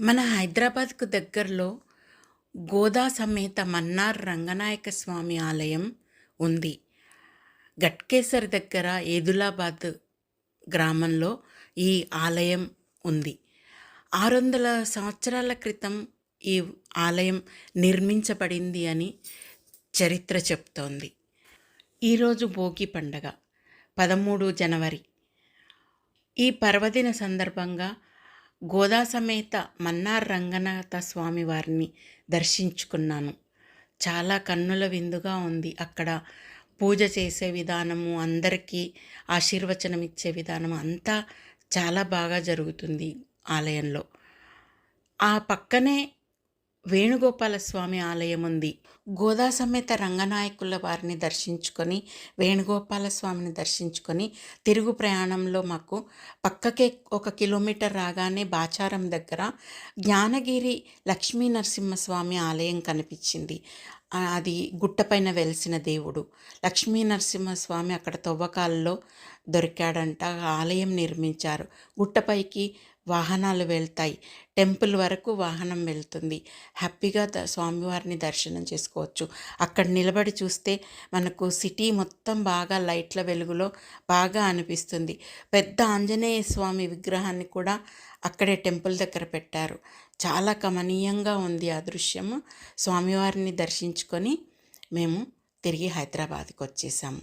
మన హైదరాబాద్కు దగ్గరలో గోదా సమేత మన్నార్ రంగనాయక స్వామి ఆలయం ఉంది. గట్కేసర్ దగ్గర ఏదులాబాద్ గ్రామంలో ఈ ఆలయం ఉంది. 600 సంవత్సరాల క్రితం ఈ ఆలయం నిర్మించబడింది అని చరిత్ర చెప్తోంది. ఈరోజు భోగి పండగ 13 జనవరి. ఈ పర్వదిన సందర్భంగా గోదా సమేత మన్నార్ రంగనాథ స్వామి వారిని దర్శించుకున్నాను. చాలా కన్నుల విందుగా ఉంది. అక్కడ పూజ చేసే విధానము, అందరికీ ఆశీర్వచనం ఇచ్చే విధానం అంతా చాలా బాగా జరుగుతుంది ఆలయంలో. ఆ పక్కనే వేణుగోపాల స్వామి ఆలయం ఉంది. గోదా సమేత రంగనాయకుల వారిని దర్శించుకొని, వేణుగోపాల స్వామిని దర్శించుకొని తిరుగు ప్రయాణంలో మాకు పక్కకే 1 కిలోమీటర్ రాగానే బాచారం దగ్గర జ్ఞానగిరి లక్ష్మీ నరసింహస్వామి ఆలయం కనిపించింది. అది గుట్టపైన వెలిసిన దేవుడు లక్ష్మీ నరసింహస్వామి అక్కడ తవ్వకాల్లో దొరికాడంట. ఆలయం నిర్మించారు. గుట్టపైకి వాహనాలు వెళ్తాయి. టెంపుల్ వరకు వాహనం వెళ్తుంది. హ్యాపీగా స్వామివారిని దర్శనం చేసుకోవచ్చు. అక్కడ నిలబడి చూస్తే మనకు సిటీ మొత్తం బాగా లైట్ల వెలుగులో బాగా అనిపిస్తుంది. పెద్ద ఆంజనేయ స్వామి విగ్రహాన్ని కూడా అక్కడే టెంపుల్ దగ్గర పెట్టారు. చాలా కమనీయంగా ఉంది ఆ దృశ్యము. స్వామివారిని దర్శించుకొని మేము తిరిగి హైదరాబాద్కి వచ్చేసాము.